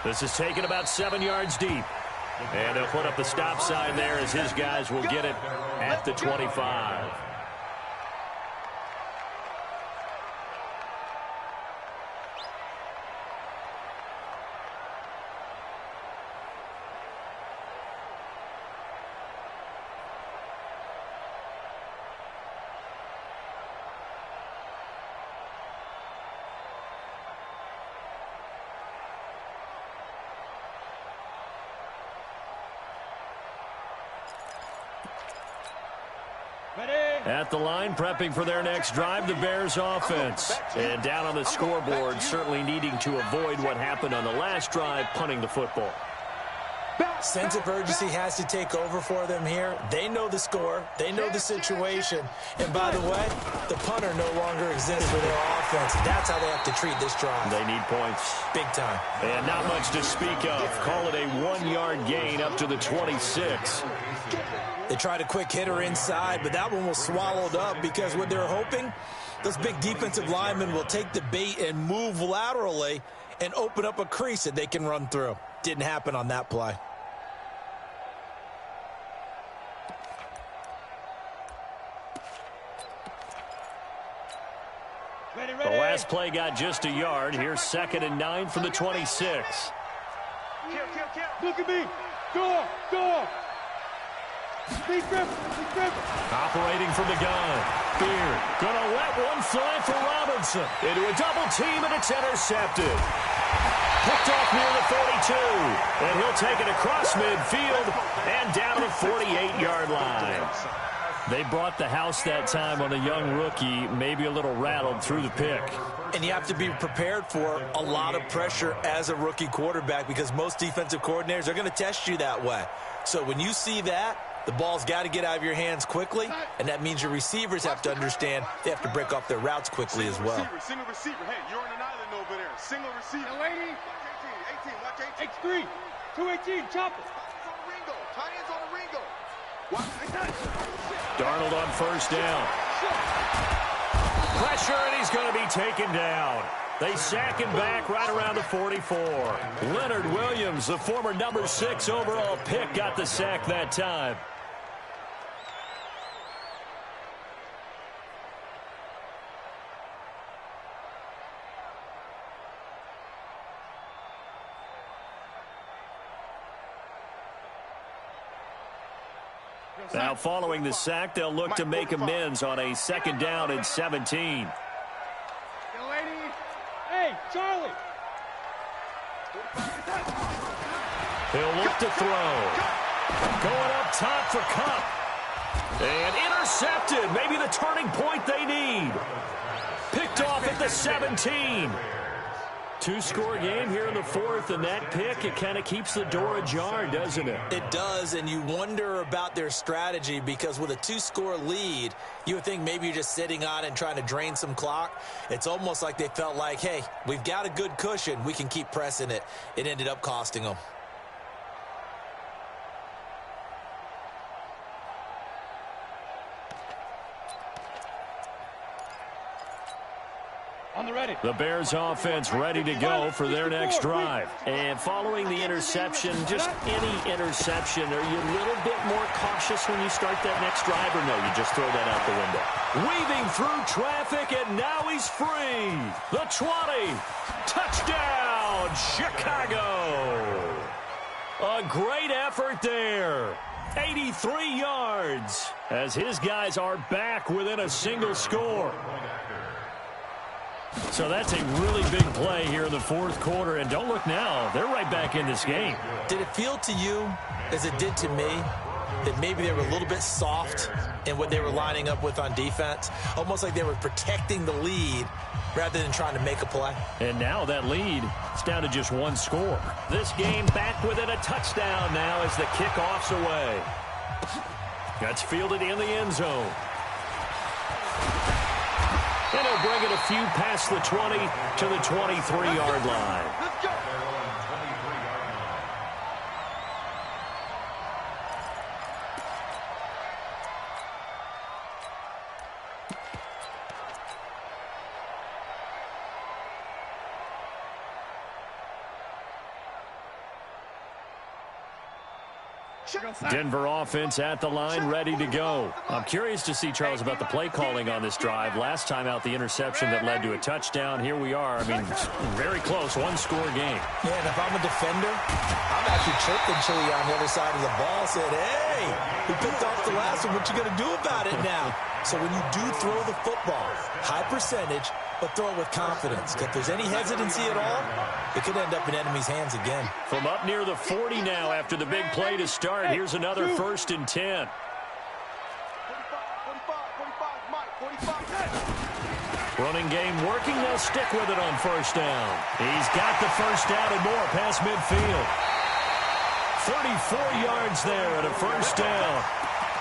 This is taken about 7 yards deep. And they'll put up the stop sign there as his guys will get it at the 25. At the line, prepping for their next drive, the Bears offense. And down on the scoreboard, certainly needing to avoid what happened on the last drive, punting the football. Sense of urgency has to take over for them here. They know the score. They know the situation. And by the way, the punter no longer exists for their offense. That's how they have to treat this drive. They need points. Big time. And not much to speak of. Call it a 1-yard gain up to the 26. They tried a quick hitter inside, but that one was swallowed up because what they're hoping, those big defensive linemen will take the bait and move laterally and open up a crease that they can run through. Didn't happen on that play. The last play got just a yard. Here's 2nd and 9 from the 26. Look at me. Go. Operating from the gun. Beard gonna let one fly for Robinson. Into a double team, and it's intercepted. Picked off near the 42. And he'll take it across midfield and down to the 48-yard line. They brought the house that time on a young rookie, maybe a little rattled through the pick. And you have to be prepared for a lot of pressure as a rookie quarterback because most defensive coordinators are going to test you that way. So when you see that, The ball's got to get out of your hands quickly, and that means your receivers have to understand they have to break off their routes quickly as well. Single receiver. Hey, you're on an island over there. Single receiver. 18, Watch 18. X3, 218, chop it. Tight ends on the Ringo. Watch. Darnold on first down. Pressure, and he's going to be taken down. They sack him back right around the 44. Leonard Williams, the former number 6 overall pick, got the sack that time. Now following the sack, they'll look to make amends on a 2nd down and 17. Hey, Charlie. He'll look to throw. Going up top for Cup. And intercepted. Maybe the turning point they need. Picked off at the 17. 2-score game here in the 4th, and that pick, it kind of keeps the door ajar, doesn't it? It does, and you wonder about their strategy because with a 2-score lead, you would think maybe you're just sitting on it and trying to drain some clock. It's almost like they felt like, hey, we've got a good cushion. We can keep pressing it. It ended up costing them. On the ready. The Bears offense ready to go for their next drive. And following the interception, just any interception, are you a little bit more cautious when you start that next drive, or no, you just throw that out the window? Weaving through traffic, and now he's free. The 20. Touchdown, Chicago. A great effort there. 83 yards as his guys are back within a single score. So that's a really big play here in the 4th quarter, and don't look now, they're right back in this game. Did it feel to you, as it did to me, that maybe they were a little bit soft in what they were lining up with on defense? Almost like they were protecting the lead rather than trying to make a play. And now that lead is down to just 1 score. This game back within a touchdown now as the kickoff's away. That's fielded in the end zone. And he'll bring it a few past the 20 to the 23-yard line. Let's go. Denver offense at the line, ready to go. I'm curious to see, Charles, about the play calling on this drive. Last time out, the interception that led to a touchdown. Here we are. I mean, very close, 1-score game. Yeah, and if I'm a defender, I'm actually chirping Chili on the other side of the ball, saying, hey, we picked off the last one. What you going to do about it now? So when you do throw the football, high percentage, but throw it with confidence. If there's any hesitancy at all, it could end up in enemy's hands again. From up near the 40 now after the big play to start. Here's another 1st and 10. 45, Mike, 45. Running game working. They'll stick with it on 1st down. He's got the 1st down and more past midfield. 34 yards there at a 1st down.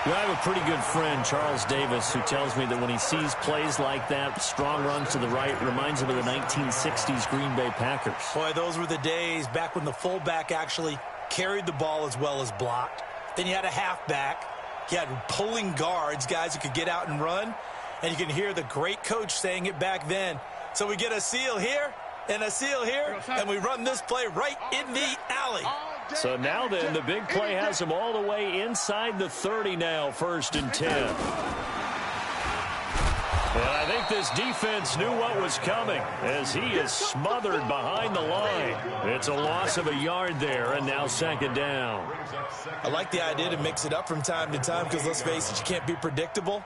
I have a pretty good friend, Charles Davis, who tells me that when he sees plays like that, strong runs to the right, reminds him of the 1960s Green Bay Packers. Boy, those were the days back when the fullback actually carried the ball as well as blocked. Then you had a halfback. You had pulling guards, guys who could get out and run. And you can hear the great coach saying it back then. So we get a seal here and a seal here, and we run this play right in the alley. So now then, the big play has him all the way inside the 30 now, 1st and 10. And I think this defense knew what was coming as he is smothered behind the line. It's a loss of a yard there, and now 2nd down. I like the idea to mix it up from time to time because, let's face it, you can't be predictable.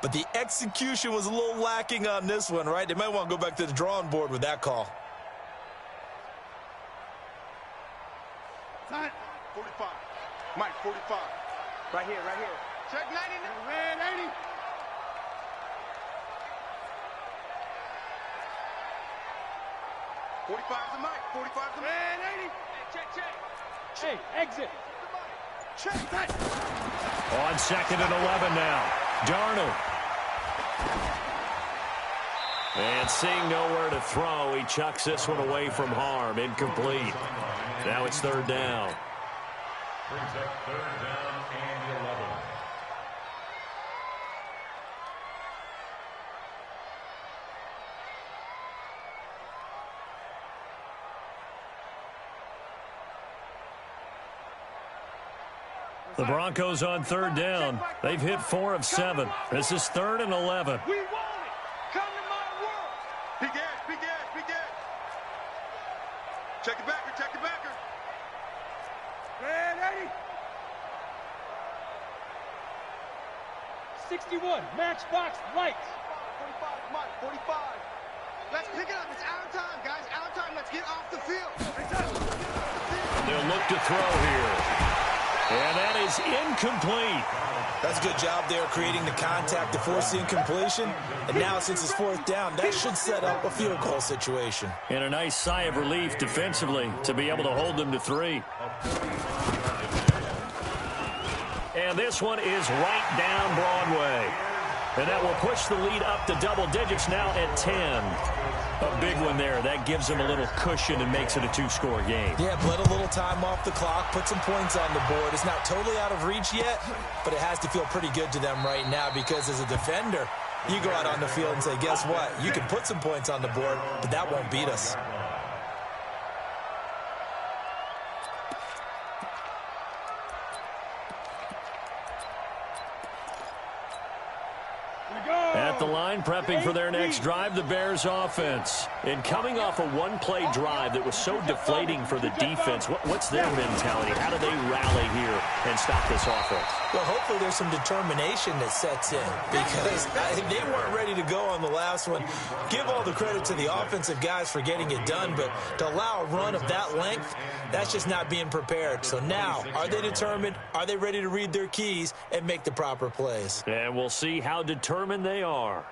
But the execution was a little lacking on this one, right? They might want to go back to the drawing board with that call. 45. Mike, 45. Right here. Check 99. Red 80. 45's the Mike. 45's the Red 80. Hey, check. Hey, exit. On 2nd and 11 now. Darnold. And seeing nowhere to throw, he chucks this one away from harm. Incomplete. Now it's 3rd down. Brings up 3rd down and 11. The Broncos on 3rd down. They've hit 4 of 7. This is 3rd and 11. We want it. Come to my world. Big ass, big ass, big ass. Check the backer, check the backer. Ready? 61, matchbox lights. 45, come on, 45. Let's pick it up. It's out of time, guys. Out of time. Let's get off the field. They'll look to throw here. And that is incomplete. That's a good job there creating the contact to force the incompletion. And now since it's 4th down, that should set up a field goal situation. And a nice sigh of relief defensively to be able to hold them to 3. And this one is right down Broadway. And that will push the lead up to double digits now at 10. A big one there. That gives them a little cushion and makes it a 2-score game. Yeah, bled a little time off the clock, put some points on the board. It's not totally out of reach yet, but it has to feel pretty good to them right now because as a defender, you go out on the field and say, guess what? You can put some points on the board, but that won't beat us. At the line, prepping for their next drive, the Bears offense. And coming off a one-play drive that was so deflating for the defense, what's their mentality? How do they rally here and stop this offense? Well, hopefully there's some determination that sets in because they weren't ready to go on the last one. Give all the credit to the offensive guys for getting it done, but to allow a run of that length, that's just not being prepared. So now, are they determined? Are they ready to read their keys and make the proper plays? And we'll see how determined they are.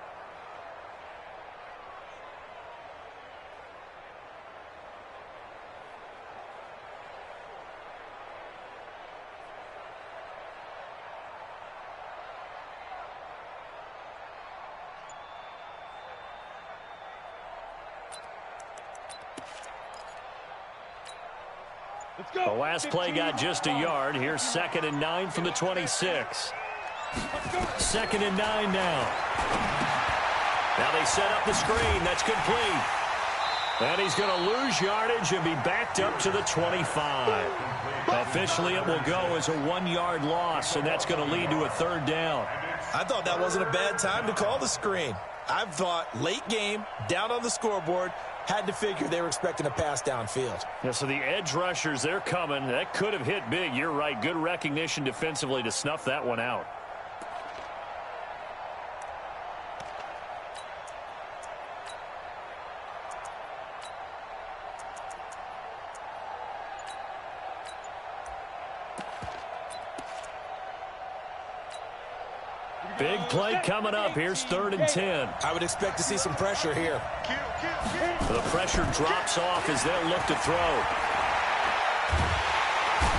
Let's go. The last play got just a yard. Here's 2nd and 9 from the 26. 2nd and 9 now. Now they set up the screen. That's complete. And he's going to lose yardage and be backed up to the 25. Officially, it will go as a 1-yard loss, and that's going to lead to a 3rd down. I thought that wasn't a bad time to call the screen. I thought late game, down on the scoreboard, had to figure they were expecting a pass downfield. Yeah, so the edge rushers, they're coming. That could have hit big. You're right. Good recognition defensively to snuff that one out. Big play coming up. Here's 3rd and 10. I would expect to see some pressure here. The pressure drops off as they'll look to throw.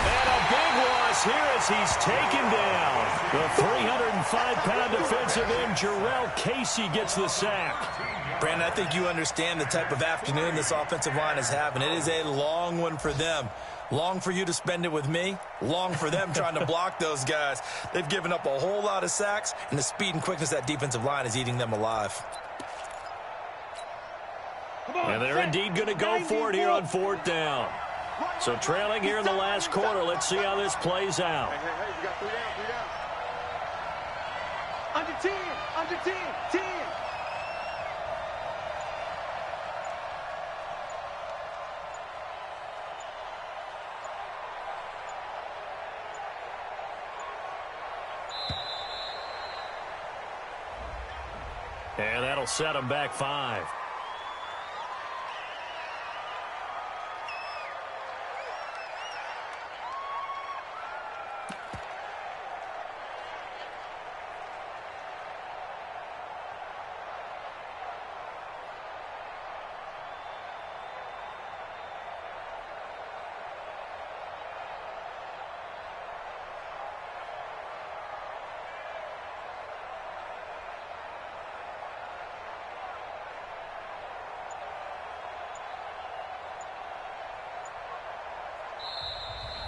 And a big loss here as he's taken down. The 305-pound defensive end, Jarrell Casey, gets the sack. Brandon, I think you understand the type of afternoon this offensive line is having. It is a long one for them. Long for you to spend it with me. Long for them trying to block those guys. They've given up a whole lot of sacks, and the speed and quickness of that defensive line is eating them alive. And they're indeed going to go for it here on 4th down. So trailing here in the last quarter. Let's see how this plays out. Hey, you got 3 down, 3 down. Under 10, under 10, 10. And that'll set them back 5.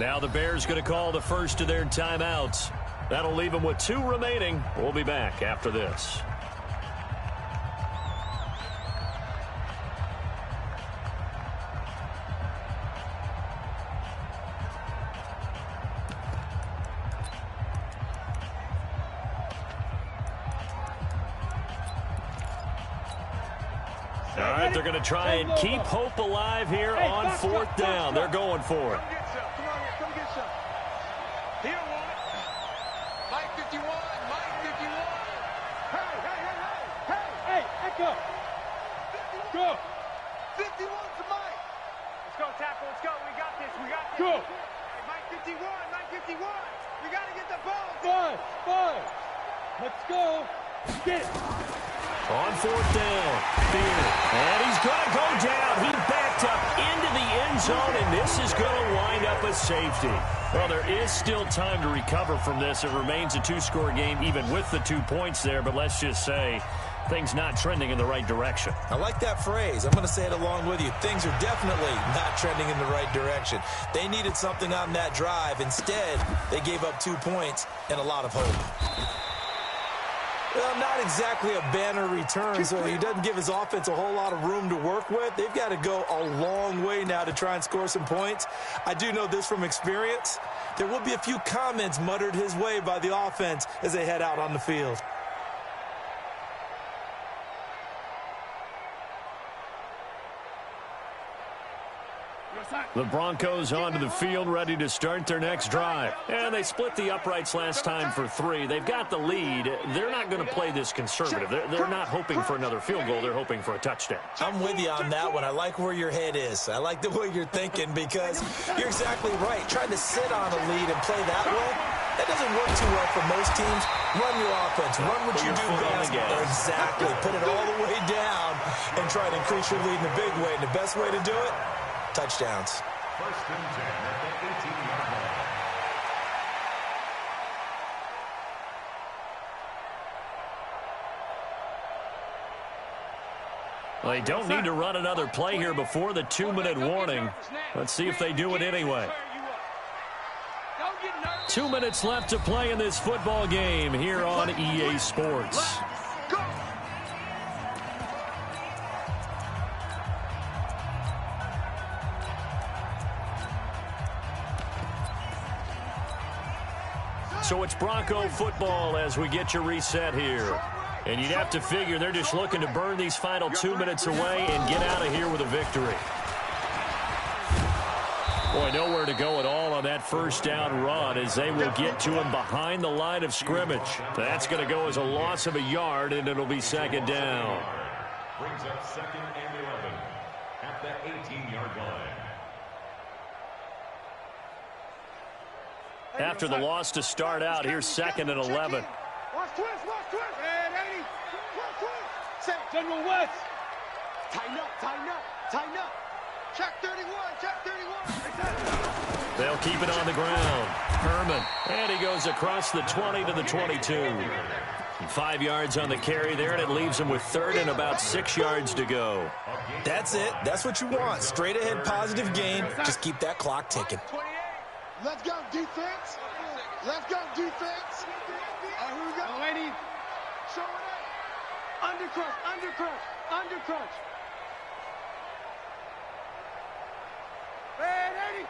Now the Bears going to call the first of their timeouts. That'll leave them with 2 remaining. We'll be back after this. All right, they're going to try and keep hope alive here on 4th down. They're going for it. Come get some. He don't want it. Mike 51, Mike 51. Hey, Echo. Go. 51 to Mike. Let's go, tackle. Let's go. We got this. We got this. Go. Hey, Mike 51, Mike 51. We got to get the ball. 5. Let's go. Get it. On 4th down, Fear. And he's going to go down. He backed up into the end zone, and this is going to wind up a safety. Well, there is still time to recover from this. It remains a 2-score game, even with the 2 points there. But let's just say things not trending in the right direction. I like that phrase. I'm going to say it along with you. Things are definitely not trending in the right direction. They needed something on that drive. Instead, they gave up 2 points and a lot of hope. Well, not exactly a banner return, so he doesn't give his offense a whole lot of room to work with. They've got to go a long way now to try and score some points. I do know this from experience. There will be a few comments muttered his way by the offense as they head out on the field. The Broncos onto the field, ready to start their next drive. And they split the uprights last time for 3. They've got the lead. They're not going to play this conservative. They're not hoping for another field goal. They're hoping for a touchdown. I'm with you on that one. I like where your head is. I like the way you're thinking because you're exactly right. Trying to sit on a lead and play that way, that doesn't work too well for most teams. Run your offense. Run what you do best. Exactly. Put it all the way down and try to increase your lead in a big way. And the best way to do it, touchdowns. 1st and 10 at the 18-yard line. Well, they don't need to run another play here before the 2-minute warning. Let's see if they do it anyway. 2 minutes left to play in this football game here on EA Sports. So it's Bronco football as we get you reset here. And you'd have to figure they're just looking to burn these final 2 minutes away and get out of here with a victory. Boy, nowhere to go at all on that 1st down run as they will get to him behind the line of scrimmage. That's going to go as a loss of a yard, and it'll be 2nd down. Brings up 2nd and 11 at the 18-yard line. After the loss to start out, here's 2nd and 11. Watch twist. And 80. Watch twist. Say, General West. tighten up. Check 31. They'll keep it on the ground. Herman. And he goes across the 20 to the 22. 5 yards on the carry there, and it leaves him with 3rd and about 6 yards to go. That's it. That's what you want. Straight ahead, positive gain. Just keep that clock ticking. Let's go, defense. Let's go, defense. All right, here we go. Oh, 80. Show it up. Undercrush. And 80.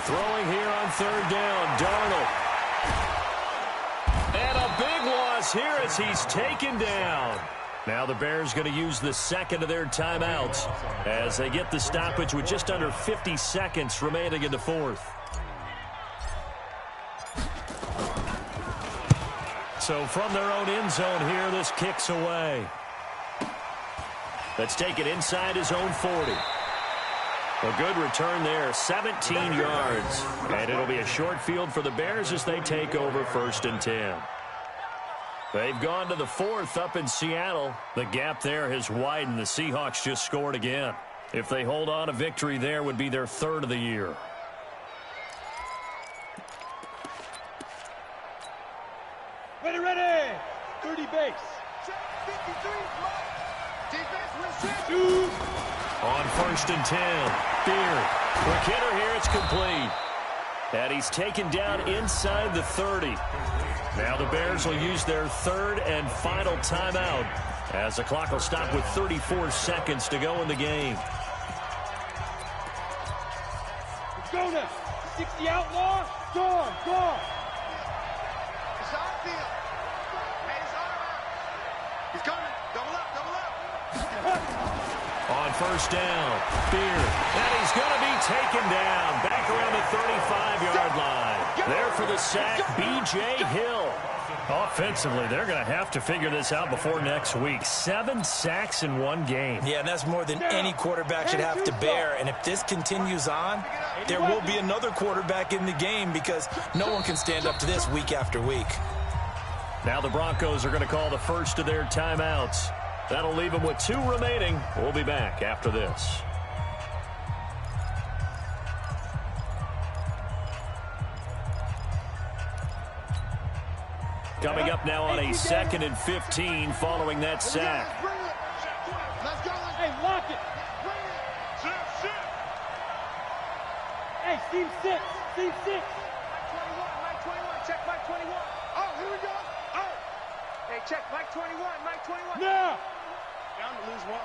Throwing here on 3rd down, Darnold. And a big loss here as he's taken down. Now the Bears going to use the 2nd of their timeouts as they get the stoppage with just under 50 seconds remaining in the 4th. So from their own end zone here, this kicks away. Let's take it inside his own 40. A good return there, 17 yards. And it'll be a short field for the Bears as they take over 1st and 10. They've gone to the 4th up in Seattle. The gap there has widened. The Seahawks just scored again. If they hold on, a victory there would be their 3rd of the year. Ready. 30 base. Check 53. Defense, we're set. 2. On 1st and 10. Beard. Quick hitter here. It's complete. And he's taken down inside the 30. Now the Bears will use their third and final timeout as the clock will stop with 34 seconds to go in the game. Let's go now. 60 outlaw. Gone. It's on field. Hey, his arm out. He's coming. Double up. On 1st down, Beard. And he's going to be taken down back around the 35-yard line. There for the sack, B.J. Hill. Offensively, they're going to have to figure this out before next week. 7 sacks in one game. Yeah, and that's more than any quarterback should have to bear. And if this continues on, there will be another quarterback in the game because no one can stand up to this week after week. Now the Broncos are going to call the first of their timeouts. That'll leave them with 2 remaining. We'll be back after this. Coming up now on a 2nd and 15 following that sack. Let's go. Hey, lock it. Hey, seam 6. Mike 21. Check Mike 21. Oh, here we go. Oh. Hey, check Mike 21. Now. Down to lose 1.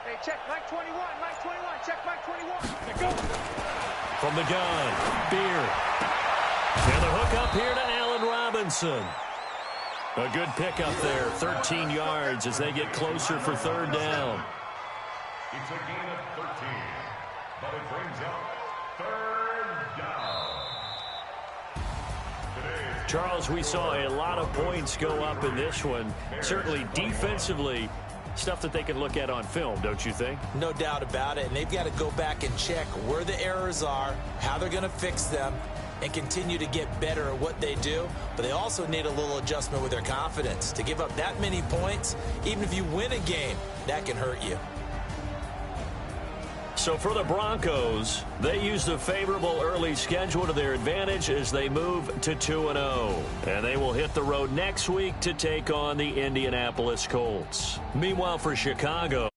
Hey, check Mike 21. Check Mike 21. Let's go. From the gun, Beard. And the hook up here to Allen Robinson. A good pickup there, 13 yards as they get closer for 3rd down. It's a gain of 13, but it brings up 3rd down. Charles, we saw a lot of points go up in this one. Certainly defensively, stuff that they can look at on film, don't you think? No doubt about it. And they've got to go back and check where the errors are, how they're going to fix them, and continue to get better at what they do. But they also need a little adjustment with their confidence. To give up that many points, even if you win a game, that can hurt you. So for the Broncos, they use the favorable early schedule to their advantage as they move to 2-0. And they will hit the road next week to take on the Indianapolis Colts. Meanwhile, for Chicago,